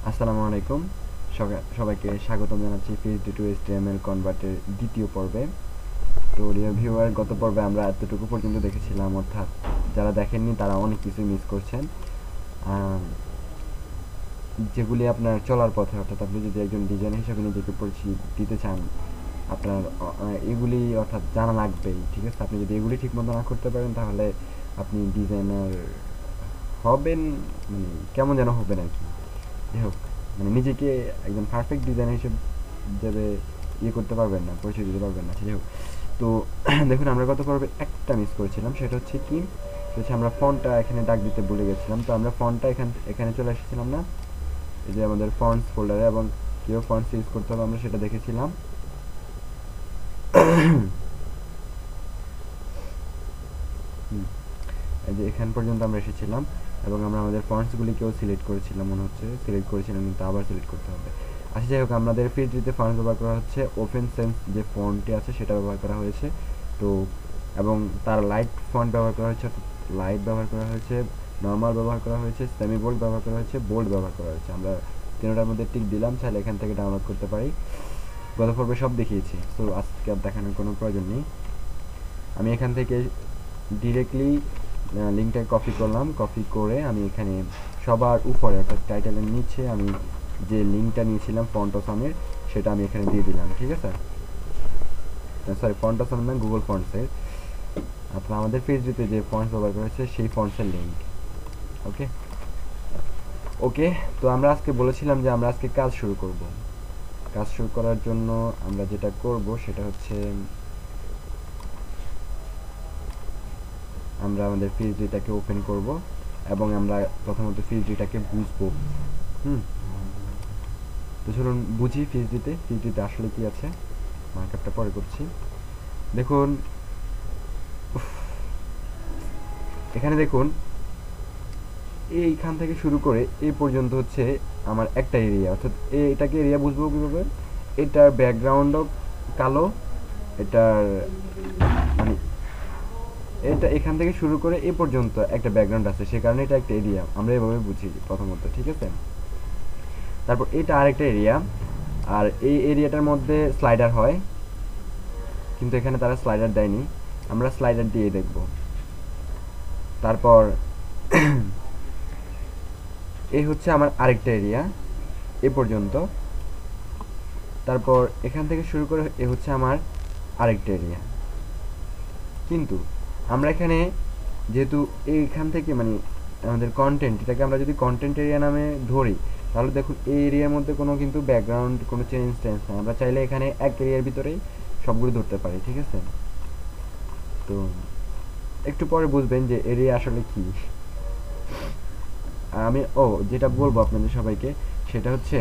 আসসালামু আলাইকুম। সবাইকে স্বাগতম জানাচ্ছি PHP টু HTML কনভার্টের দ্বিতীয় পর্বে। তো ডিয়ার ভিউয়ার, গত পর্বে আমরা এতটুকু পর্যন্ত দেখেছিলাম, অর্থাৎ যারা দেখেননি তারা অনেক কিছুই মিস করছেন, আম, যেগুলি আপনার চলার পথে। অর্থাৎ আপনি যদি একজন ডিজাইনার হিসেবে নিজেকে পরিচিতি দিতে চান, আপনার এগুলি অর্থাৎ জানা লাগবেই। ঠিক আছে, আপনি যদি এগুলি ঠিক মতো না করতে পারেন তাহলে আপনি ডিজাইনার হবেন, মানে কেমন যেন হবেন আর কি। যাই হোক, মানে নিজেকে একজন পারফেক্ট ডিজাইনার হিসেবে করতে পারবেন না, পরিচয় দিতে পারবেন না। যাই হোক, তো দেখুন, আমরা গত পর্বে একটা মিস করেছিলাম, সেটা হচ্ছে কি, সেটা হচ্ছে আমরা ফন্টটা এখানে ডাক দিতে ভুলে গেছিলাম। তো আমরা ফন্টটা এখানে চলে এসেছিলাম না, এই যে আমাদের ফন্টস ফোল্ডারে, এবং কীভাবে ফন্টস ইউজ করতে হবে আমরা সেটা দেখেছিলাম। এই যে এখান পর্যন্ত আমরা এসেছিলাম, এবং আমরা আমাদের ফন্টসগুলিকেও সিলেক্ট করেছিলাম, মনে হচ্ছে সিলেক্ট করেছিলাম, কিন্তু আবার সিলেক্ট করতে হবে। আচ্ছা, যাই হোক, আমাদের ফিল্ডটিতে ফন্ট ব্যবহার করা হচ্ছে ওপেন সেন্স, যে ফন্টটি আছে সেটা ব্যবহার করা হয়েছে। তো এবং তার লাইট ফন্ট ব্যবহার করা হয়েছে, অর্থাৎ লাইট ব্যবহার করা হয়েছে, নর্মাল ব্যবহার করা হয়েছে, সেমি বোল্ড ব্যবহার করা হয়েছে, বোল্ড ব্যবহার করা হয়েছে। আমরা তিনটার মধ্যে টিক দিলাম, চাইলে এখান থেকে ডাউনলোড করতে পারি। গত পর্বে সব দেখিয়েছি, তো আজকে আর দেখানোর কোনো প্রয়োজন নেই। আমি এখান থেকে ডিরেক্টলি লিঙ্কটা কপি করলাম, কপি করে আমি এখানে সবার উপরে, অর্থাৎ টাইটেলের নিচে আমি যে লিঙ্কটা নিয়েছিলাম ফন্টসমের, সেটা আমি এখানে দিয়ে দিলাম। ঠিক আছে, সরি, ফন্টসম না, গুগল ফন্টসের, আপনার আমাদের পেজটিতে যে ফন্টস ব্যবহার করেছে সেই ফন্টসের লিঙ্ক। ওকে ওকে তো আমরা আজকে বলেছিলাম যে আমরা আজকে কাজ শুরু করব। কাজ শুরু করার জন্য আমরা যেটা করব সেটা হচ্ছে, আমরা আমাদের পিএইচডিটাকে ওপেন করব, এবং আমরা প্রথমত পিএইচডিটাকে বুঝবো। হুম তো চলুন বুঝি পিএইচডিতে আসলে কি আছে। মার্কআপটা পরে করছি। দেখুন, এখানে দেখুন, এইখান থেকে শুরু করে এই পর্যন্ত হচ্ছে আমার একটা এরিয়া, অর্থাৎ এটাকে এরিয়া বুঝবো কীভাবে। এটার ব্যাকগ্রাউন্ডও কালো, এটার মানে এটা এখান থেকে শুরু করে এ পর্যন্ত একটা ব্যাকগ্রাউন্ড আছে, সে কারণে এটা একটা এরিয়া, আমরা এভাবে বুঝি প্রথমত। ঠিক আছে, তারপর এটা আরেকটা এরিয়া, আর এই এরিয়াটার মধ্যে স্লাইডার হয়, কিন্তু এখানে তারা স্লাইডার দেয়নি, আমরা স্লাইডার দিয়ে দেখব। তারপর এই হচ্ছে আমার আরেকটা এরিয়া এ পর্যন্ত। তারপর এখান থেকে শুরু করে এ হচ্ছে আমার আরেকটা এরিয়া। কিন্তু আমরা এখানে যেহেতু এইখান থেকে মানে আমাদের কন্টেন্ট, এটাকে আমরা যদি কন্টেন্ট এরিয়া নামে ধরি, তাহলে দেখুন এই এরিয়ার মধ্যে কোনো কিন্তু ব্যাকগ্রাউন্ড, কোনো চেঞ্জ টেঞ্জ নেই। আমরা চাইলে এখানে এক এরিয়ার ভিতরেই সবগুলো ধরতে পারি। ঠিক আছে, তো একটু পরে বুঝবেন যে এরিয়া আসলে কি। আমি যেটা বলবো আপনাদের সবাইকে, সেটা হচ্ছে,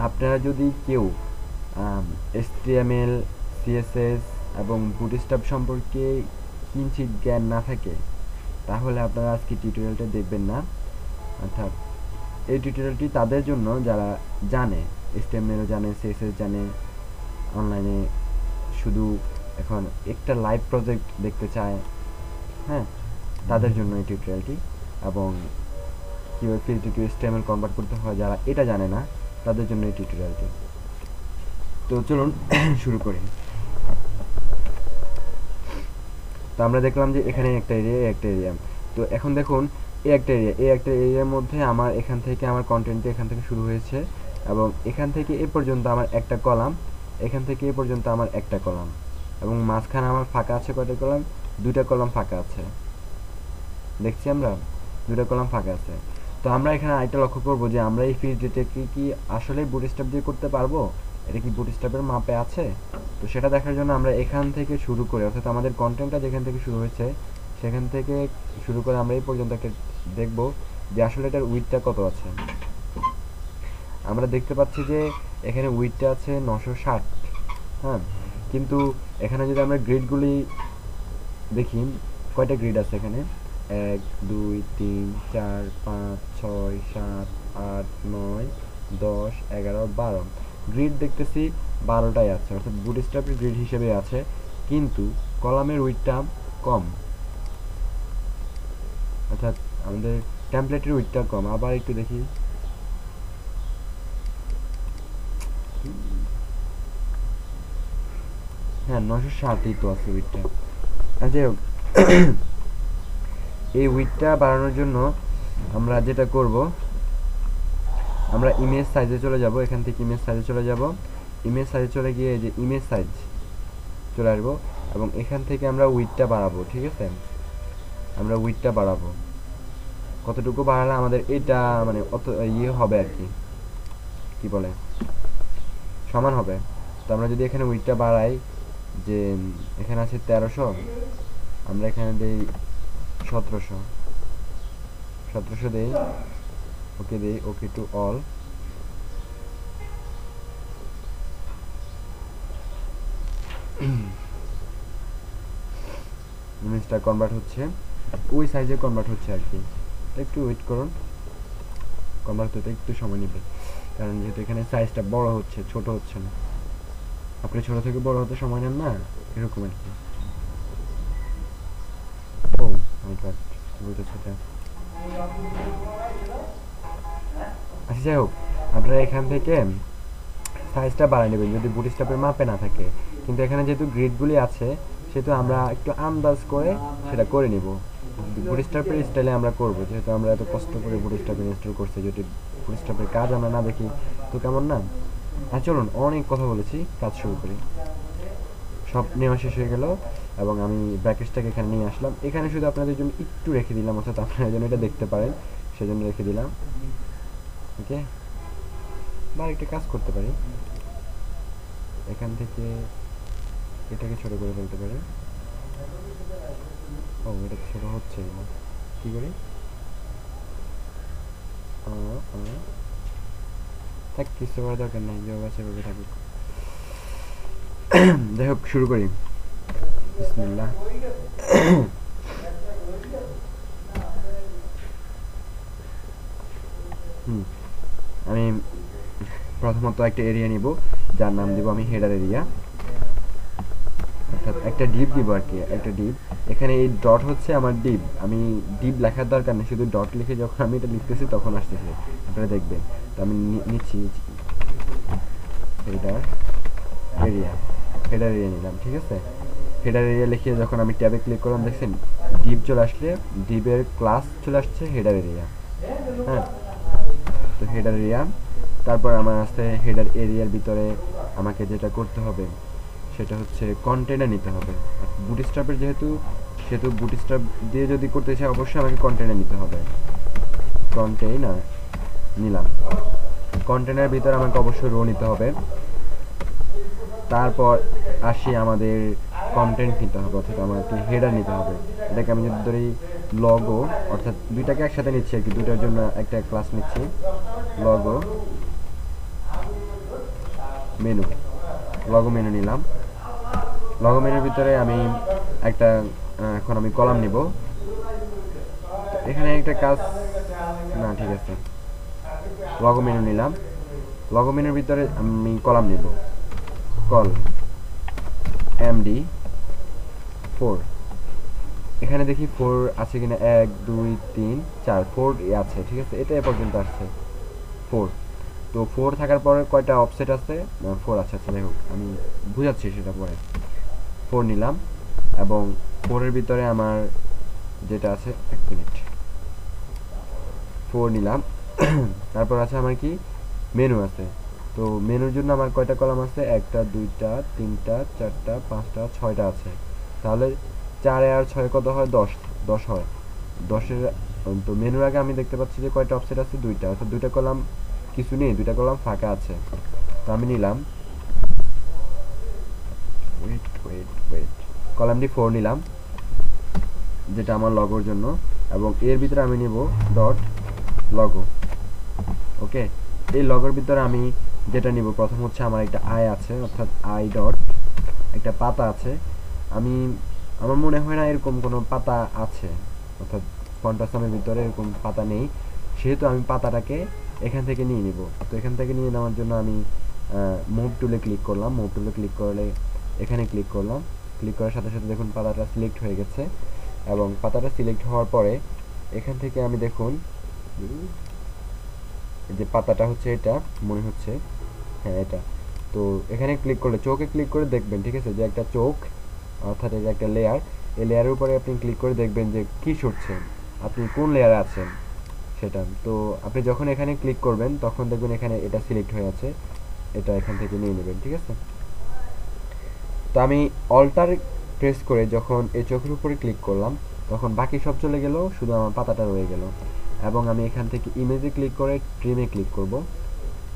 আপনারা যদি কেউ HTML, CSS এবং বুটস্ট্র্যাপ সম্পর্কে কিঞ্চিত জ্ঞান না থাকে, তাহলে আপনারা আজকে টিউটোরিয়ালটা দেখবেন না। অর্থাৎ এই টিউটোরিয়ালটি তাদের জন্য যারা জানে, HTML জানে, CSS জানে, অনলাইনে শুধু এখন একটা লাইভ প্রজেক্ট দেখতে চায়, হ্যাঁ, তাদের জন্য এই টিউটোরিয়ালটি। এবং কীভাবে PHP টু HTML কনভার্ট করতে হয় যারা এটা জানে না, তাদের জন্য এই টিউটোরিয়ালটি। তো চলুন শুরু করি। তো আমরা দেখলাম যে এখানে একটা এরিয়া। তো এখন দেখুন, এই একটা এরিয়ার মধ্যে আমার এখান থেকে আমার কন্টেন্টটি এখান থেকে শুরু হয়েছে, এবং এখান থেকে এ পর্যন্ত আমার একটা কলাম, এখান থেকে এ পর্যন্ত আমার একটা কলাম, এবং মাঝখানে আমার ফাঁকা আছে কয়টা কলাম, দুইটা কলাম ফাঁকা আছে। দেখছি আমরা দুইটা কলাম ফাঁকা আছে। তো আমরা এখানে আরেকটা লক্ষ্য করবো যে আমরা এই ফিল্ডটাকে কি আসলে বুটস্ট্র্যাপ দিয়ে করতে পারবো, এটা কি বুটস্ট্র্যাপের মাপে আছে। তো সেটা দেখার জন্য আমরা এখান থেকে শুরু করে, অর্থাৎ আমাদের কন্টেন্টটা যেখান থেকে শুরু হয়েছে সেখান থেকে শুরু করে আমরা এই পর্যন্ত দেখব যে আসলে এটার উইডথটা কত আছে। আমরা দেখতে পাচ্ছি যে এখানে উইডথটা আছে 960। হ্যাঁ, কিন্তু এখানে যদি আমরা গ্রিডগুলি দেখি, কয়টা গ্রিড আছে এখানে, 1 2 3 4 5 6 7 8 9 10 11 12 গ্রিড দেখতেছি 12টাই আছে, অর্থাৎ বুটস্ট্র্যাপের গ্রিড হিসেবে আছে, কিন্তু কলামের উইডথটা কম, অর্থাৎ আমাদের টেমপ্লেটের উইডথটা কম। আবার একটু দেখি, হ্যাঁ 960ই তো আছে উইডটা। যাই হোক এই উইডটা বাড়ানোর জন্য আমরা যেটা করব, আমরা ইমেজ সাইজে চলে যাব, এখান থেকে ইমেজ সাইজে চলে যাব, ইমেজ সাইজে চলে গিয়ে এই যে ইমেজ সাইজ চলে আসবো এবং এখান থেকে আমরা উইডটা বাড়াবো। ঠিক আছে, আমরা উইডটা বাড়াবো, কতটুকু বাড়ালে আমাদের এটা মানে অত ইয়ে হবে আর কি, কি বলে সমান হবে। তো আমরা যদি এখানে উইডটা বাড়াই, যে এখানে আছে 1300, আমরা এখানে দেই 1700 দেই, ওকে দেই, ওকে টু অল। ইমেজটা কনভার্ট হচ্ছে, ওই সাইজে কনভার্ট হচ্ছে আর কি। একটু ওয়েট করুন, কনভার্ট হতে একটু সময় নেবে, কারণ যেহেতু এখানে সাইজটা বড় হচ্ছে, ছোট হচ্ছে না। আপনি ছোট থেকে বড় হতে সময় নেন না, এরকম আর কি। ও মাই গড, কি বলতেছে এটা। আচ্ছা যাই হোক, আপনারা এখান থেকে সাইজটা বাড়ায় নেবেন যদি বুটস্ট্র্যাপের মাপে না থাকে। কিন্তু এখানে যেহেতু গ্রিডগুলি আছে, সেহেতু আমরা একটু আন্দাজ করে সেটা করে নিব। বুটস্ট্র্যাপের স্টাইলে আমরা করব, যেহেতু আমরা এত কষ্ট করে বুটস্ট্র্যাপ ইনস্টল করছি, যদি বুটস্ট্র্যাপের কাজ আমরা না দেখি তো কেমন না। আর চলুন, অনেক কথা বলেছি, কাজ শুরু করি। সব নেওয়া শেষ হয়ে গেল এবং আমি ব্র্যাকেটসটাকে এখানে নিয়ে আসলাম। এখানে শুধু আপনাদের জন্য একটু রেখে দিলাম, অর্থাৎ আপনারা যেন এটা দেখতে পারেন সেজন্য রেখে দিলাম। ওকে, বা একটা কাজ করতে পারি, এখান থেকে এটাকে ছোট করে ফেলতে পারি। ও এটা ছোট হচ্ছে না, কি করি, থাক, কিছু করার দরকার নেই, যে আছে ভাবে থাকুক। যাই হোক, শুরু করি। বিসমিল্লাহ। আমি প্রথমত একটা এরিয়া নিব, যার নাম দিব আমি হেডার এরিয়া, অর্থাৎ একটা ডিপ দিব আর কি, একটা ডিপ। এখানে এই ডট হচ্ছে আমার ডিপ, আমি ডিপ লেখার দরকার নেই, শুধু ডট লিখে যখন আমি এটা লিখতেছি তখন আসতেছে, আপনারা দেখবেন। তো আমি নিচ্ছি হেডার এরিয়া, হেডার এরিয়া নিলাম। ঠিক আছে, হেডার এরিয়া লিখে যখন আমি ট্যাবে ক্লিক করলাম, দেখছেন ডিপ চলে আসলে, ডিপের ক্লাস চলে আসছে হেডার এরিয়া। হ্যাঁ, তো হেডার এরিয়া, তারপর আমার আসতে হেডার এরিয়ার ভিতরে আমাকে যেটা করতে হবে সেটা হচ্ছে কন্টেনার নিতে হবে। বুটস্ট্র্যাপের যেহেতু, সেহেতু বুটস্ট্র্যাপ দিয়ে যদি করতে চাই অবশ্যই আমাকে কন্টেনার নিতে হবে। কন্টেইনার নিলাম, কন্টেনার ভিতরে আমাকে অবশ্যই রো নিতে হবে। তারপর আসি আমাদের কন্টেন্ট নিতে হবে, অর্থাৎ আমাকে হেডার নিতে হবে। এটাকে আমি যদি ধরি লগো, অর্থাৎ দুইটাকে একসাথে নিচ্ছি আর কি, দুইটার জন্য একটা ক্লাস নিচ্ছি, লগো মেনু, লগো মেনু নিলাম। লগো মেনুর ভিতরে আমি একটা এখন আমি কলাম নিব। এখানে একটা কাজ না, ঠিক আছে, লগো মেনু নিলাম। লগো মেনুর ভিতরে আমি কলাম নিব, কল এমডি 4। এখানে দেখি 4 আছে কিনা, 1 2 3 4, 4 আছে। ঠিক আছে, এটা এ পর্যন্ত আসছে 4। তো 4 থাকার পরে কয়টা অফসেট আছে, 4 আছে। আচ্ছা যাই হোক, আমি বুঝাচ্ছি সেটা পরে। 4 নিলাম এবং 4 এর ভিতরে আমার যেটা আছে, 1 মিনিট, 4 নিলাম। তারপর আছে আমার কি, মেনু আছে। তো মেনুর জন্য আমার কয়টা কলাম আছে, 1টা 2টা 3টা 4টা 5টা 6টা আছে। তাহলে 4 আর 6 কত হয়, 10, 10 হয়। 10-এর তো মেনুর আগে আমি দেখতে পাচ্ছি যে কয়টা অফসেট আছে, 2টা, অর্থাৎ 2টা কলাম কিছু নেই, 2টা কলাম ফাঁকা আছে। তো আমি নিলাম, ওয়েট, কলামটি 4 নিলাম, যেটা আমার লগোর জন্য, এবং এর ভিতরে আমি নিব ডট লগো। ওকে, এই লগোর ভিতরে আমি যেটা নিব, প্রথম হচ্ছে আমার একটা আই আছে, অর্থাৎ আই ডট একটা পাতা আছে। আমার মনে হয় না এরকম কোনো পাতা আছে, অর্থাৎ ফন্টাসামের ভিতরে এরকম পাতা নেই, সেহেতু আমি পাতাটাকে এখান থেকে নিয়ে নিব। তো এখান থেকে নিয়ে নেওয়ার জন্য আমি মুভ টুলে ক্লিক করলাম। মুভ টুলে ক্লিক করলে এখানে ক্লিক করলাম, ক্লিক করার সাথে সাথে দেখুন পাতাটা সিলেক্ট হয়ে গেছে। এবং পাতাটা সিলেক্ট হওয়ার পরে এখান থেকে আমি দেখুন যে পাতাটা হচ্ছে এটা, মনে হচ্ছে, হ্যাঁ এটা। তো তো এখানে ক্লিক করলে চোখে ক্লিক করে দেখবেন, ঠিক আছে, যে একটা চোখ অর্থাৎ এটা একটা লেয়ার। এই লেয়ারের উপরে আপনি ক্লিক করে দেখবেন যে কী সরছে, আপনি কোন লেয়ারে আছেন সেটা। তো আপনি যখন এখানে ক্লিক করবেন তখন দেখবেন এখানে এটা সিলেক্ট হয়ে আছে, এটা এখান থেকে নিয়ে নেবেন, ঠিক আছে। তো আমি অল্টার প্রেস করে যখন এই চোখের উপরে ক্লিক করলাম তখন বাকি সব চলে গেল, শুধু আমার পাতাটা রয়ে গেল। এবং আমি এখান থেকে ইমেজে ক্লিক করে ট্রিমে ক্লিক করব,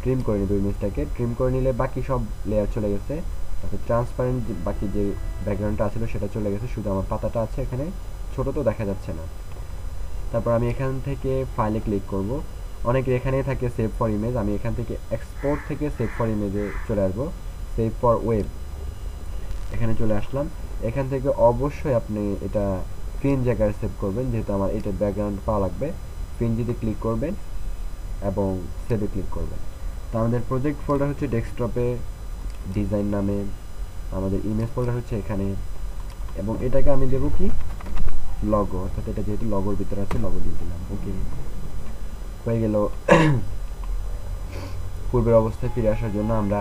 ট্রিম করে নেব ইমেজটাকে। ট্রিম করে নিলে বাকি সব লেয়ার চলে গেছে, তারপর ট্রান্সপারেন্ট বাকি যে ব্যাকগ্রাউন্ডটা ছিল সেটা চলে গেছে, শুধু আমার পাতাটা আছে এখানে, ছোটো তো দেখা যাচ্ছে না। তারপর আমি এখান থেকে ফাইলে ক্লিক করব। অনেকের এখানেই থাকে সেভ ফর ইমেজ, আমি এখান থেকে এক্সপোর্ট থেকে সেভ ফর ইমেজে চলে আসবো, সেভ ফর ওয়েব, এখানে চলে আসলাম। এখান থেকে অবশ্যই আপনি এটা ক্লিন জায়গায় সেভ করবেন, যেহেতু আমার এটা ব্যাকগ্রাউন্ড পাওয়া লাগবে। পিএনজিতে ক্লিক করবেন এবং সেভে ক্লিক করবেন। তো আমাদের প্রজেক্ট ফোল্ডার হচ্ছে ডেস্কটপে ডিজাইন নামে, আমাদের ইমেজ ফোল্ডার হচ্ছে এখানে, এবং এটাকে আমি দেবো কি লগো, অর্থাৎ এটা যেহেতু লগোর ভিতরে আছে লগো দিয়ে দিলাম। ওকে, হয়ে গেল। পূর্বের অবস্থায় ফিরে আসার জন্য আমরা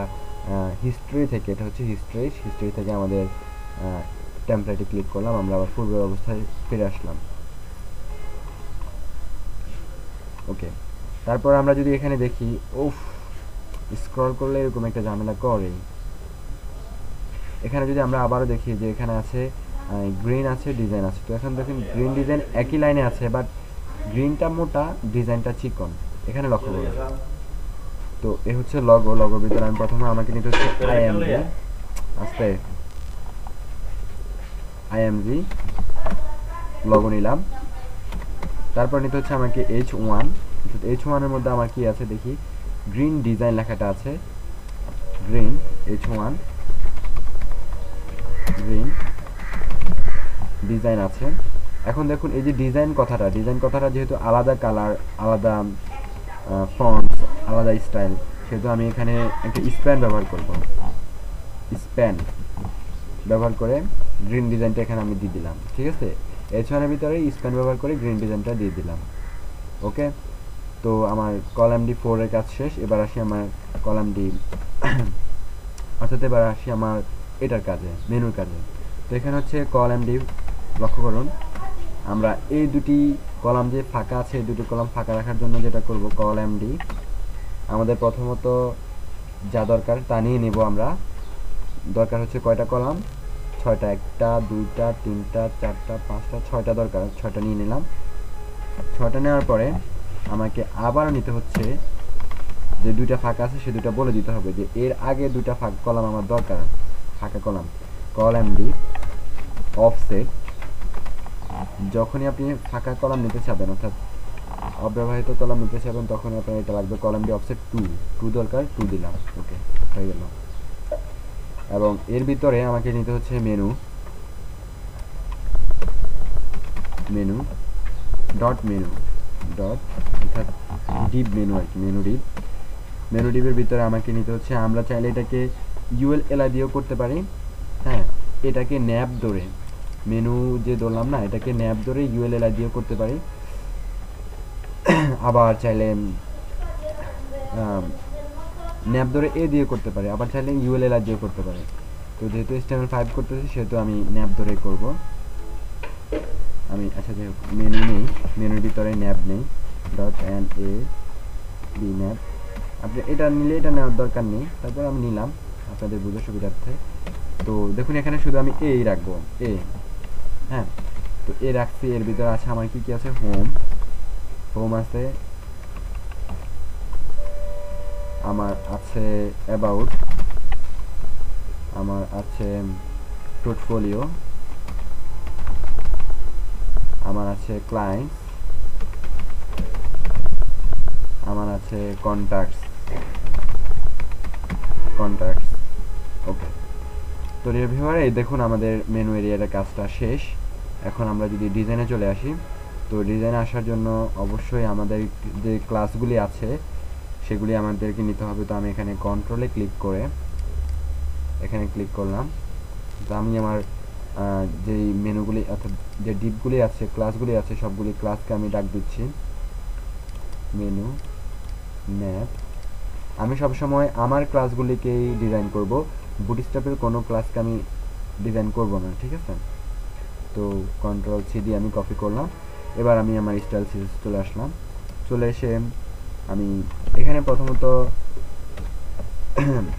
হিস্ট্রি থেকে, এটা হচ্ছে হিস্ট্রি থেকে আমাদের টেমপ্লেটে ক্লিক করলাম, আমরা আবার পূর্বের অবস্থায় ফিরে আসলাম। ওকে, তারপর আমরা যদি এখানে দেখি, উফ, স্ক্রল করলে এরকম একটা ঝামেলা করে। এখানে যদি আমরা আবারও দেখি যে এখানে আছে গ্রিন আছে, ডিজাইন আছে। তো এখন দেখুন গ্রিন ডিজাইন একই লাইনে আছে, বাট গ্রিনটা মোটা, ডিজাইনটা চিকন, এখানে লক্ষ্য করুন। তো এ হচ্ছে লগো। লগোর ভিতরে আমি প্রথমে আমাকে নিতে হচ্ছে আইএমজি, আস্তে আইএমজি লগো নিলাম। তারপর নিতে হচ্ছে আমাকে H1, H1-এর মধ্যে আমার কি আছে দেখি, গ্রিন ডিজাইন লেখাটা আছে, গ্রিন H1 গ্রিন ডিজাইন আছে। এখন দেখুন এই যে ডিজাইন কথাটা যেহেতু আলাদা কালার, আলাদা ফন্টস, আলাদা স্টাইল, সেহেতু আমি এখানে একটা স্প্যান ব্যবহার করব। স্প্যান ব্যবহার করে গ্রিন ডিজাইনটা এখানে আমি দিয়ে দিলাম, ঠিক আছে। H1-এর ভিতরে স্প্যান ব্যবহার করে গ্রিন ডিজাইনটা দিয়ে দিলাম। ওকে, তো আমার কলাম ডি 4 এর কাজ শেষ। এবার আসি আমার কলাম ডি অর্থাৎ এবার আসি আমার এটার কাজে, মেনুর কাজে। তো এখানে হচ্ছে কলাম ডি, লক্ষ্য করুন আমরা এই দুটি কলাম যে ফাঁকা আছে, এই দুটি কলাম ফাঁকা রাখার জন্য যেটা করব, কলাম ডি আমাদের প্রথমত যা দরকার তা নিয়ে নেব আমরা। দরকার হচ্ছে কয়টা কলাম, 6টা, 1টা 2টা 3টা 4টা 5টা 6টা দরকার, 6টা নিয়ে নিলাম। 6টা নেওয়ার পরে আমাকে আবারও নিতে হচ্ছে যে দুইটা ফাঁকা আছে সে দুইটা বলে দিতে হবে যে এর আগে দুইটা কলাম আমার দরকার, ফাঁকা কলাম। কলাম ডি অফসেট, যখনই আপনি ফাঁকা কলাম নিতে চাবেন অর্থাৎ অব্যবহৃত কলাম নিতে চাবেন তখনই আপনার এটা লাগবে কলাম ডি অফসেট 2 দরকার, 2 দিলাম। ওকে, হয়ে গেল। এবং এর ভিতরে আমাকে নিতে হচ্ছে মেনু ডট অর্থাৎ ডিপ মেনু আর কি, মেনু ডিপের ভিতরে আমাকে নিতে হচ্ছে, আমরা চাইলে এটাকে ULLI দিয়েও করতে পারি, হ্যাঁ, এটাকে ন্যাপ ধরে মেনু যে ধরলাম না, এটাকে ন্যাপ ধরে ULLI দিয়েও করতে পারি। আবার চাইলে ন্যাপ ধরে এ দিয়ে করতে পারি, আবার চাইলে ULLI দিয়েও করতে পারি। তো যেহেতু HTML5 করতেছি সেহেতু আমি ন্যাপ ধরে করব। আমি আচ্ছা যে মেনু নেই, মেনুর ভিতরে ন্যাপ নেই, .NAB ন্যাপ, আপনি এটা নিলে এটা নেওয়ার দরকার নেই, তারপর আমি নিলাম আপনাদের বুঝার সুবিধার্থে। তো দেখুন এখানে শুধু আমি এই রাখবো, হ্যাঁ, তো এ রাখছি। এর ভিতরে আছে আমার কি কি আছে, হোম আছে, আমার আছে অ্যাবাউট, আমার আছে পোর্টফোলিও, আমার আছে ক্লায়েন্টস, আমার আছে কন্ট্যাক্টস। ওকে, তো রিভিউয়ারে দেখুন আমাদের মেনু এরিয়ার কাজটা শেষ। এখন আমরা যদি ডিজাইনে চলে আসি, তো ডিজাইনে আসার জন্য অবশ্যই আমাদের যে ক্লাসগুলি আছে সেগুলি আমাদেরকে নিতে হবে। তো আমি এখানে কন্ট্রোলে ক্লিক করে এখানে ক্লিক করলাম। তো আমি আমার যেই মেনুগুলি অর্থাৎ যে ডিপগুলি আছে, ক্লাসগুলি আছে, সবগুলি ক্লাসকে আমি ডাক দিচ্ছি মেনু ম্যাপ আমি সবসময় আমার ক্লাসগুলিকেই ডিজাইন করব, বুটস্ট্র্যাপের কোনো ক্লাসকে আমি ডিজাইন করব না, ঠিক আছে? তো কন্ট্রোল সি দিয়ে আমি কপি করলাম। এবার আমি আমার স্টাইল সিরিজ চলে আসলাম। চলে এসে আমি এখানে প্রথমত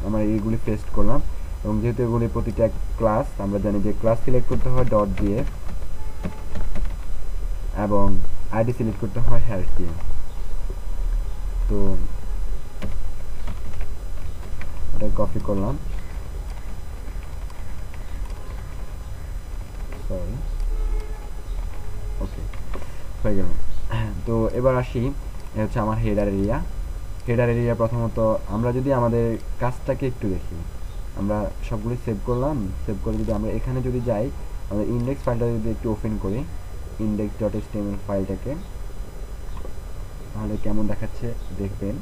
আমার এইগুলি পেস্ট করলাম, এবং যেহেতু এগুলি প্রতিটা ক্লাস, আমরা জানি যে ক্লাস সিলেক্ট করতে হয় ডট দিয়ে এবং আইডি সিলেক্ট করতে হয় হ্যাশ দিয়ে। তো এটা কপি করলাম, সরি, ওকে, হয়ে গেল। তো এবার আসি, হচ্ছে আমার হেডার এরিয়া। হেডার এরিয়া প্রথমত আমরা যদি আমাদের কাজটাকে একটু দেখি, আমরা সবগুলি সেভ করলাম। সেভ করে যদি আমরা এখানে যদি যাই, আমাদের ইন্ডেক্স ফাইলটা যদি একটু ওপেন করি, ইন্ডেক্স ডট এচটিএমএল ফাইলটাকে, তাহলে কেমন দেখাচ্ছে দেখবেন।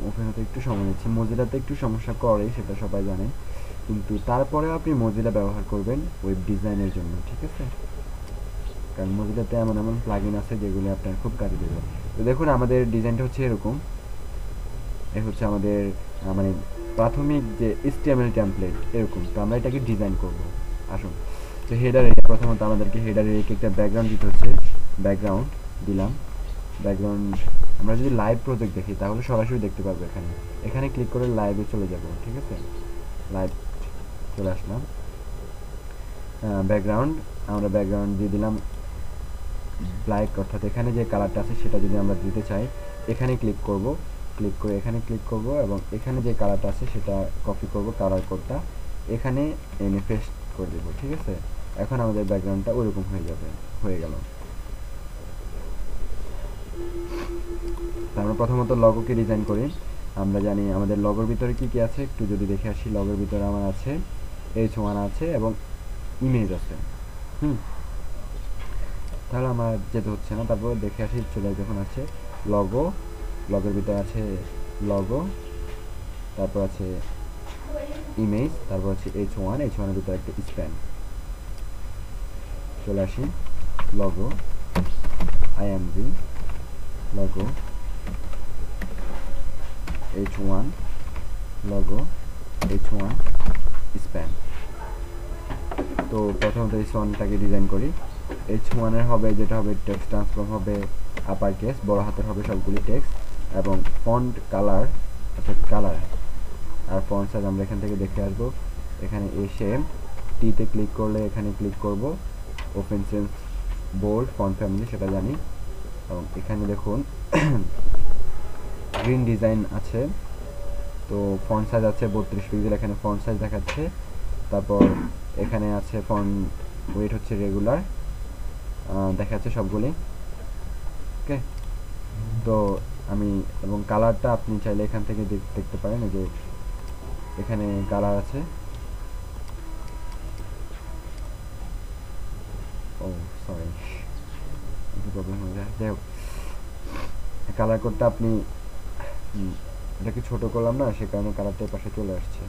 ওপেন হতে একটু সময় নিচ্ছে, মজিলাতে একটু সমস্যা করে, সেটা সবাই জানে, কিন্তু তারপরে আপনি মজিলা ব্যবহার করবেন ওয়েব ডিজাইনের জন্য, ঠিক আছে? কারণ মজিলাতে এমন এমন প্লাগইন আছে যেগুলো আপনার খুব কাজে দেবে। তো দেখুন আমাদের ডিজাইনটা হচ্ছে এরকম। এ হচ্ছে আমাদের মানে প্রাথমিক যে HTML টেমপ্লেট এরকম। তো আমরা এটাকে ডিজাইন করব। আসুন, তো হেডার এরিয়া, প্রথমত আমাদেরকে হেডার এরিয়াকে একটা ব্যাকগ্রাউন্ড দিতে হচ্ছে। ব্যাকগ্রাউন্ড দিলাম। ব্যাকগ্রাউন্ড আমরা যদি লাইভ প্রজেক্ট দেখি তাহলে সরাসরি দেখতে পারবো। এখানে এখানে ক্লিক করে লাইভে চলে যাব, ঠিক আছে? লাইভ চলে আসলাম। ব্যাকগ্রাউন্ড, আমরা ব্যাকগ্রাউন্ড দিয়ে দিলাম ব্ল্যাক, অর্থাৎ এখানে যে কালারটা আছে সেটা যদি আমরা দিতে চাই, এখানে ক্লিক করব, ক্লিক করে এখানে ক্লিক করব এবং এখানে যে কালারটা আছে সেটা কপি করব, কালার কোডটা এখানে এনে পেস্ট করে দেব, ঠিক আছে? এখন আমাদের ব্যাকগ্রাউন্ডটা ওইরকম হয়ে যাবে, হয়ে গেল। আমরা প্রথমত লগোকে ডিজাইন করি। আমরা জানি আমাদের লগোর ভিতরে কি কি আছে, একটু যদি দেখে আসি। লগোর ভিতরে আমার আছে H1 আছে এবং ইমেজ আছে। তাহলে আমার যেতে হচ্ছে না, তারপর দেখে আসি, চলে যখন আছে লগো, লগোর ভিতরে আছে লগো, তারপর আছে ইমেজ, তারপর আছে H1, H1 এর ভিতরে একটা স্প্যান। চলে আসি logo img, logo H1, logo H1 span. তো প্রথমত H1টাকে ডিজাইন করি। H1 এর হবে যেটা হবে টেক্সট ট্রান্সফর্ম হবে আপার কেস, বড় হাতের হবে সবগুলি টেক্সট, এবং ফন্ট কালার, অর্থাৎ কালার আর ফন্ট সাইজ আমরা এখান থেকে দেখে আসবো। এখানে এসে টিতে ক্লিক করলে এখানে ক্লিক করব, Open Sans bold font family সেটা জানি, এবং এখানে দেখুন গ্রিন ডিজাইন আছে। তো ফন্ট সাইজ আছে 32 পিক্সেল, এখানে ফন্ট সাইজ দেখাচ্ছে। তারপর এখানে আছে ফন্ট ওয়েট হচ্ছে রেগুলার, দেখাচ্ছে সবগুলি, ওকে। তো আমি এবং কালারটা আপনি চাইলে এখান থেকে দেখতে পারেন, এই যে এখানে কালার আছে। ও সরি, একটু প্রবলেম হয়ে যায়। যাই হোক, কালার কোডটা আপনি এটাকে ছোট করলাম না, সে কারণে কালারটা পাশে চলে আসছে,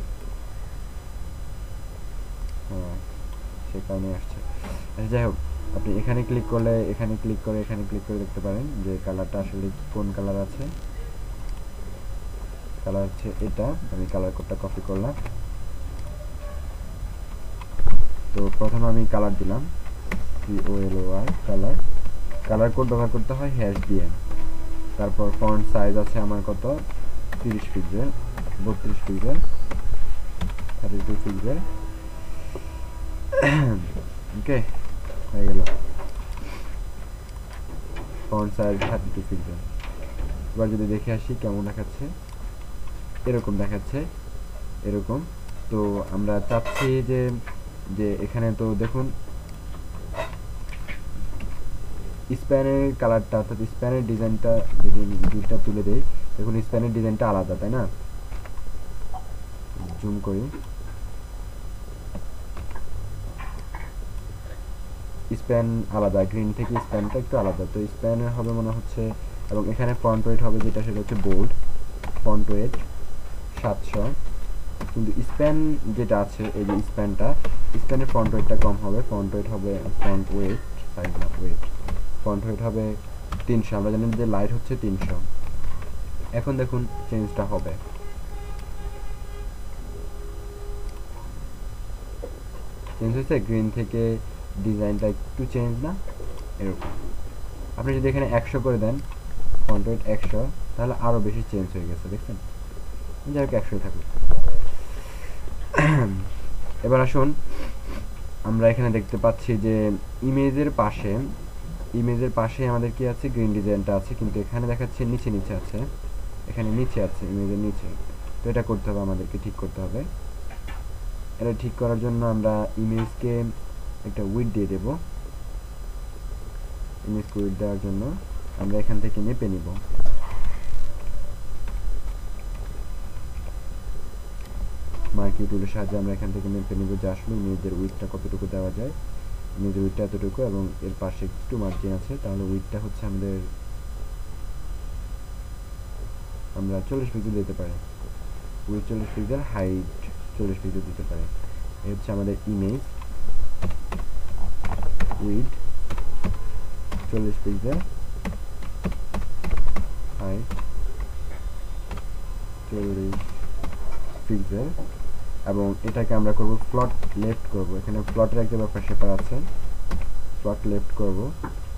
হ্যাঁ সে কারণে আসছে। যাই হোক, আপনি এখানে ক্লিক করলে এখানে ক্লিক করে এখানে ক্লিক করে দেখতে পারেন যে কালারটা আসলে কোন কালার আছে। কালার হচ্ছে এটা, আমি কালার কোডটা কপি করলাম। তো প্রথমে আমি কালার দিলাম COLOR কালার, কালার কোড ব্যবহার করতে হয় হ্যাশ দিয়ে। তারপর ফন্ট সাইজ আছে আমার কত, 30 পিক্সেল, 32 পিক্সেল, 32 পিক্সেল, ওকে হয়ে গেল। Font size 32 pixel. এবার যদি দেখে আসি কেমন দেখাচ্ছে, এরকম দেখাচ্ছে, এরকম। তো আমরা চাচ্ছি যে যে এখানে তো দেখুন স্প্যানের কালারটা, অর্থাৎ স্প্যানের ডিজাইনটা যদি ভিউটা তুলে দেই, দেখুন স্প্যানের ডিজাইনটা আলাদা, তাই না? জুম করি, স্প্যান আলাদা, গ্রিন থেকে স্প্যানটা একটু আলাদা। তো স্প্যানের হবে মনে হচ্ছে, এবং এখানে ফন্ট ওয়েট হবে যেটা, সেটা হচ্ছে বোল্ড ফন্ট ওয়েট 700, কিন্তু স্প্যান যেটা আছে এই যে স্প্যানটা, স্প্যানের ফন্ট ওয়েটটা কম হবে, ফন্ট ওয়েট হবে ফন্ট ওয়েট সাইজ না, ওয়েট, ফন্ট ওয়েট হবে 300। আমরা জানি যে লাইট হচ্ছে 300। এখন দেখুন চেঞ্জটা হবে, চেঞ্জ হয়েছে, গ্রিন থেকে ডিজাইনটা একটু চেঞ্জ না, এরকম। আপনি যদি এখানে 100 করে দেন, ফন্ট ওয়েট 100, তাহলে আরও বেশি চেঞ্জ হয়ে গেছে, দেখছেন? যাই হোক, 100 থাকুক। এবার আসুন, আমরা এখানে দেখতে পাচ্ছি যে ইমেজের পাশে আমাদের কি আছে, গ্রিন ডিজাইনটা আছে, কিন্তু এখানে দেখাচ্ছে নিচে নিচে আছে, এখানে নিচে আছে, ইমেজের নিচে। তো এটা করতে হবে, আমাদেরকে ঠিক করতে হবে। এটা ঠিক করার জন্য আমরা ইমেজকে একটা উইডথ দিয়ে দেব। ইমেজকে উইডথ দেওয়ার জন্য আমরা এখান থেকে মেপে নিব। মার্কিং টুলের সাহায্যে আমরা এখান থেকে মেপে নিব যে আসলে ইমেজের উইডথটা কতটুকু দেওয়া যায়। ইমেজের উইডথটা এতটুকু এবং এর পাশে একটু মার্জিন আছে, তাহলে উইডথটা হচ্ছে আমাদের, আমরা 40 পিক্সেল দিতে পারি। উইডথ 40 পিক্সেল, হাইট 40 পিক্সেল দিতে পারি। এই হচ্ছে আমাদের image, width 40 pixel, height 40 pixel, এবং এটাকে আমরা করব ফ্লট লেফট করব। এখানে ফ্লটের একটা ব্যাপার সেপার আছে, ফ্লট লেফট করব।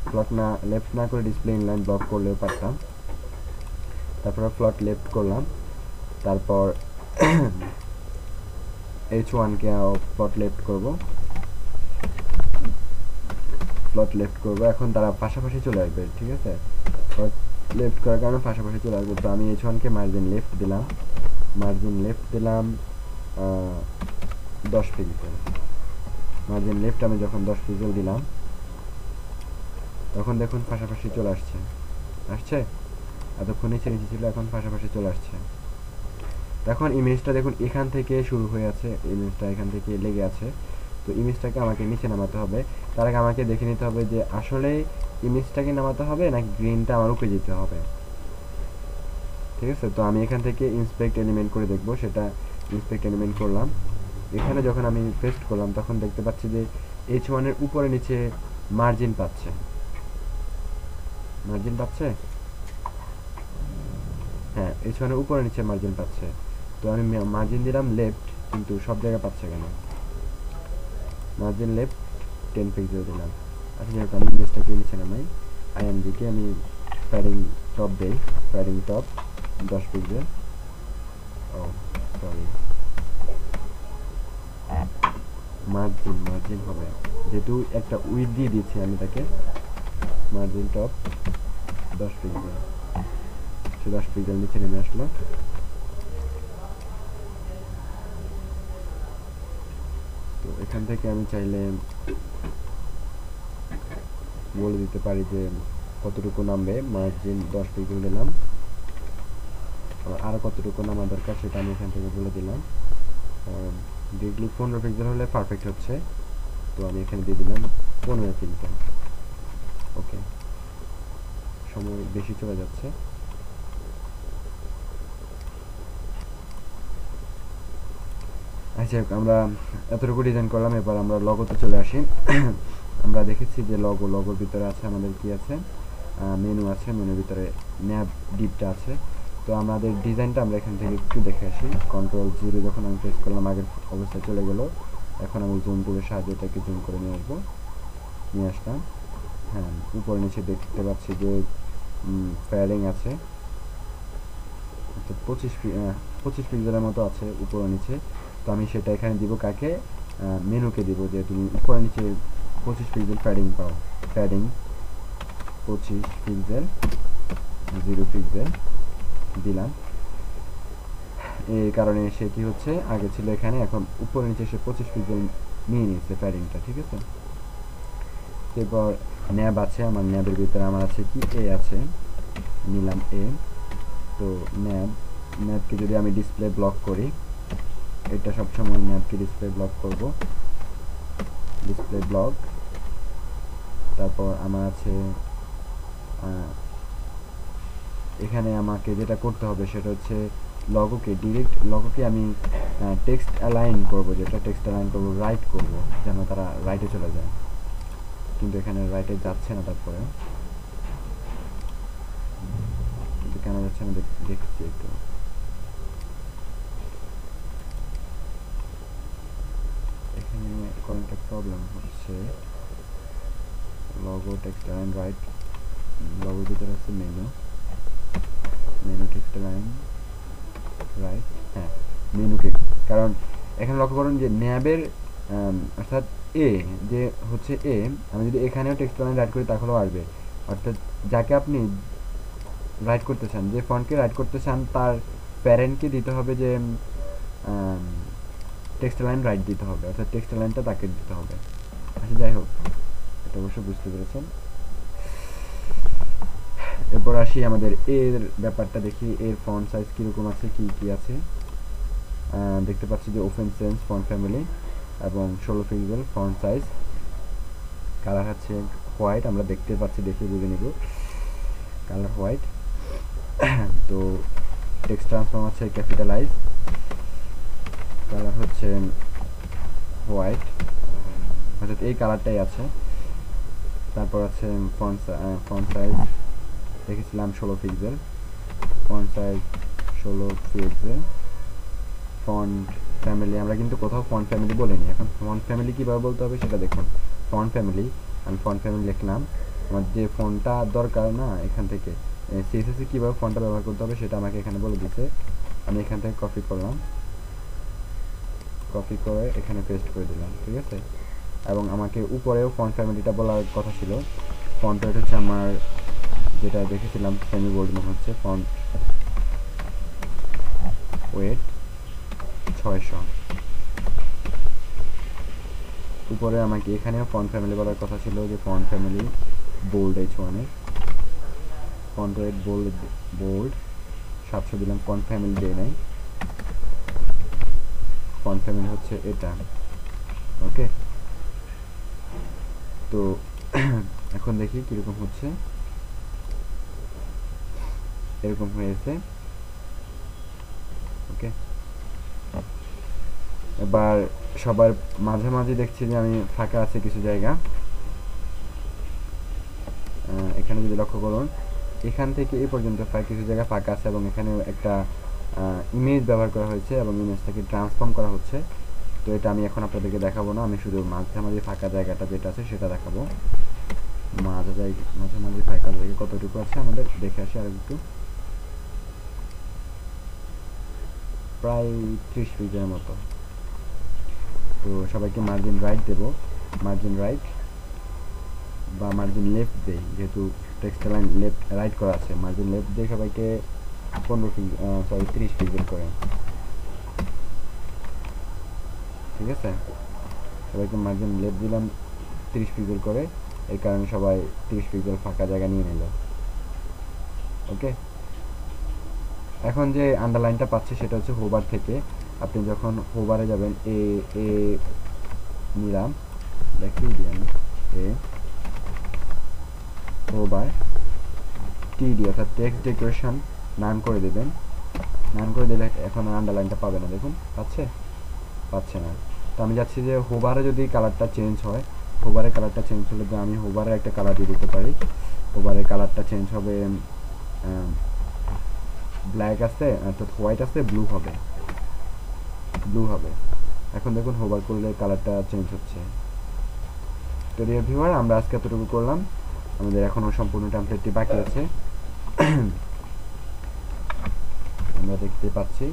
ফ্লট না, লেফট না করে ডিসপ্লে ইনলাইন ব্লক করলেও পারতাম। তারপর ফ্লট লেফট করলাম, তারপর H1 কে ফ্লট লেফট করব, ফ্লট লেফট করব। এখন তারা পাশাপাশি চলে আসবে, ঠিক আছে? ফ্লট লেফট করার কারণে পাশাপাশি চলে আসবে। তো আমি H1 কে মার্জিন লেফট দিলাম, 10 পিক্সেল। মার্জিন লেফট আমি যখন 10 পিক্সেল দিলাম, তখন দেখুন পাশাপাশি চলে আসছে। এতক্ষণ নিচে নিচে ছিল, এখন পাশাপাশি চলে আসছে। এখন ইমেজটা দেখুন এখান থেকে শুরু হয়ে আছে, ইমেজটা এখান থেকে লেগে আছে। তো ইমেজটাকে আমাকে নিচে নামাতে হবে। তার আগে আমাকে দেখে নিতে হবে যে আসলে ইমেজটাকে নামাতে হবে নাকি গ্রিনটা আমার উপরে যেতে হবে, ঠিক আছে? তো আমি এখান থেকে ইন্সপেক্ট এলিমেন্ট করে দেখব, সেটা ইন্সপেক্ট এলিমেন্ট করলাম। এখানে যখন আমি পেস্ট করলাম, তখন দেখতে পাচ্ছি যে H1 এর উপরে নিচে মার্জিন পাচ্ছে, হ্যাঁ, H1 এর উপরে নিচে মার্জিন পাচ্ছে। তো আমি মার্জিন দিলাম লেফট, কিন্তু সব জায়গায় পাচ্ছে কেন? মার্জিন লেফট 10 পিক্সেল দিলাম। আচ্ছা, যেহেতু আমি ইমেজটাকে নিচে নামাই, আইএমজিকে আমি প্যাডিং টপ দেই, প্যাডিং টপ 10 পিক্সেল। ও সরি, মার্জিন হবে, যেহেতু একটা উইড দিয়ে দিয়েছি আমি তাকে। মার্জিন টপ 10 পিক্সেল, সে 10 পিক্সেল নিচে নেমে আসলো। তো এখান থেকে আমি চাইলে বলে দিতে পারি যে কতটুকু নামবে। মার্জিন 10 পিক্সেল দিলাম, আর কতটুকু নামা দরকার সেটা আমি এখান থেকে বলে দিলাম। ডিগ্রি 15 পিক্সেল হলে পারফেক্ট হচ্ছে, তো আমি এখানে দিয়ে দিলাম 15 পিক্সেল। ওকে, সময় বেশি চলে যাচ্ছে। আচ্ছা, আমরা এতটুকু ডিজাইন করলাম, এবার আমরা লগোতে চলে আসি। আমরা দেখেছি যে লগোর ভিতরে আছে আমাদের কি আছে, মেনু আছে, মেনুর ভিতরে ন্যাব ডিপটা আছে। তো আমাদের ডিজাইনটা আমরা এখান থেকে একটু দেখে আসি। Ctrl+0 যখন আমি প্রেস করলাম, আগের অবস্থায় চলে গেল। এখন আমি জুম টুলের সাহায্যে এটাকে জুম করে নিয়ে আসলাম। হ্যাঁ, উপরে নিচে দেখতে পাচ্ছি যে প্যাডিং আছে, অর্থাৎ 25 পিক্সেলের মতো আছে উপরে নিচে। তো আমি সেটা এখানে দিব কাকে, মেনুকে দিব, যে তুমি উপরে নিচে 25 পিক্সেল প্যাডিং পাও। প্যাডিং 25 পিক্সেল, 0 পিক্সেল দিলাম। এই কারণে সে কি হচ্ছে, আগে ছিল এখানে, এখন উপরে নিচে সে 25 পিক্সেল নিয়ে নিয়েছে প্যাডিংটা, ঠিক আছে? এরপর ন্যাব আছে, আমার ন্যাবের ভিতরে আমার আছে কি, এ আছে, নিলাম এ। তো ন্যাবকে যদি আমি ডিসপ্লে ব্লক করি, এটা সবসময় ন্যাবকে ডিসপ্লে ব্লক করব, ডিসপ্লে ব্লক। তারপর আমার আছে এখানে আমাকে যেটা করতে হবে সেটা হচ্ছে লগোকে আমি টেক্সট অ্যালাইন করব, যেটা টেক্সট অ্যালাইন করব রাইট করব, যেন তারা রাইটে চলে যায়। কিন্তু এখানে রাইটে যাচ্ছে না, তারপরে কিন্তু কেন যাচ্ছে না দেখছি একটু। এখানে কোন একটা প্রবলেম হচ্ছে। লগো টেক্সট লাইন রাইট, লগোর ভিতরে আছে menu, menu text line right, হ্যাঁ মেনুকে, কারণ এখানে লক্ষ্য করুন যে ন্যাবের অর্থাৎ এ যে হচ্ছে এ, আমি যদি এখানেও টেক্সট লাইন রাইট করি তাহলেও আসবে। অর্থাৎ যাকে আপনি রাইট করতে চান, যে ফন্টকে রাইট করতে চান, তার প্যারেন্টকে দিতে হবে যে টেক্সট লাইন রাইট দিতে হবে, অর্থাৎ টেক্সট লাইনটা তাকে দিতে হবে। আচ্ছা যাই হোক, এটা অবশ্যই বুঝতে পেরেছেন। এরপর আসি আমাদের এর ব্যাপারটা দেখি, এর ফন্ট সাইজ কীরকম আছে, কি কি আছে। দেখতে পাচ্ছি যে ওপেন সেন্স ফন্ট ফ্যামিলি এবং 16 পিক্সেল ফন্ট সাইজ, কালার হচ্ছে হোয়াইট, আমরা দেখতে পাচ্ছি, দেখে বুঝে নেব কালার হোয়াইট। তো টেক্সট ট্রান্সফর্ম আছে ক্যাপিটালাইজ, কালার হচ্ছে হোয়াইট, অর্থাৎ এই কালারটাই আছে। তারপর আছে ফন্ট সাইজ দেখেছিলাম 16 pixel, font size 16 pixel. Font family আমরা কিন্তু কোথাও ফন্ট ফ্যামিলি বলিনি, এখন ফন্ট ফ্যামিলি কীভাবে বলতে হবে সেটা দেখুন। ফন্ট ফ্যামিলি, আমি ফন্ট ফ্যামিলি লিখলাম, আমার যে ফন্টটা দরকার না এখান থেকে সিএসএসে কীভাবে ফন্টটা ব্যবহার করতে হবে সেটা আমাকে এখানে বলে দিচ্ছে। আমি এখান থেকে কপি করলাম, কপি করে এখানে পেস্ট করে দিলাম, ঠিক আছে। এবং আমাকে উপরেও ফন্ট ফ্যামিলিটা বলার কথা ছিল। ফন্ট ওয়েট হচ্ছে আমার যেটা দেখেছিলাম সেমি বোল্ড মনে হচ্ছে, ফন্ট ওয়েট 600। উপরে আমাকে এখানেও ফন্ট ফ্যামিলি বলার কথা ছিল, যে ফন্ট ফ্যামিলি বোল্ড H1 এর, ফন্ট ওয়েট বোল্ড 700 দিলাম, ফন্ট ফ্যামিলি দেয় নাই, ফন্ট ফ্যামিলি হচ্ছে এটা, ওকে। তো এখন দেখি কীরকম হচ্ছে, এরকম হয়েছে, ওকে। এবার সবার মাঝে মাঝে দেখছি যে আমি ফাঁকা আছে কিছু জায়গা, এখানে যদি লক্ষ্য করুন এখান থেকে এই পর্যন্ত প্রায় কিছু জায়গা ফাঁকা আছে, এবং এখানে একটা ইমেজ ব্যবহার করা হয়েছে এবং ইমেজটাকে ট্রান্সফর্ম করা হচ্ছে। তো এটা আমি এখন আপনাদেরকে দেখাবো না, আমি শুধু মাঝামাঝি ফাঁকা জায়গাটা যেটা আছে সেটা দেখাবো। মাঝামাঝি ফাঁকা জায়গা কতটুকু আছে আমাদের দেখে আসি আর একটু, প্রায় 30 পিক্সেলের মতো। তো সবাইকে মার্জিন রাইট দেব, মার্জিন রাইট বা মার্জিন লেফট দেই, যেহেতু টেক্সট লাইন লেফট রাইট করা আছে, মার্জিন লেফট দিয়ে সবাইকে 30 পিক্সেল করে, ঠিক আছে। সবাইকে মার্জিন লেফট দিলাম 30 পিক্সেল করে, এর কারণে সবাই 30 পিক্সেল ফাঁকা জায়গা নিয়ে নিল, ওকে। এখন যে আন্ডারলাইনটা পাচ্ছে সেটা হচ্ছে হোবার থেকে। আপনি যখন হোবারে যাবেন, এ নিলাম, দেখিয়ে দিই আমি, এ হোবার টিডি অর্থাৎ টেক্সট ডেকোরেশন নাম করে দেবেন, নাম করে দিলে এখন আন্ডারলাইনটা পাবে না, দেখুন পাচ্ছে না। তো আমি যাচ্ছি যে হোবারে যদি কালারটা চেঞ্জ হয়, হোবারের কালারটা চেঞ্জ হলে যে আমি হোবারের একটা কালার দিয়ে দিতে পারি, হোবারের কালারটা চেঞ্জ হবে, ব্ল্যাক আছে অর্থাৎ হোয়াইট আছে, ব্লু হবে। এখন দেখুন হোবার করলে কালারটা চেঞ্জ হচ্ছে। তো ডিয়ার ভিউয়ার, আমরা আজকে এতটুকু করলাম, আমাদের এখনও সম্পূর্ণ টেমপ্লেটটি বাকি আছে। আমরা দেখতে পাচ্ছি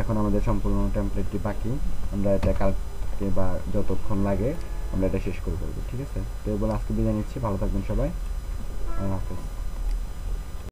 এখন আমাদের সম্পূর্ণ টেমপ্লেটটি বাকি, আমরা এটা কালকে বা যতক্ষণ লাগে আমরা এটা শেষ করে ফেলবো, ঠিক আছে। তো এবার আজকে বিদায় নিচ্ছি, ভালো থাকবেন সবাই, আল্লাহ হাফেজ।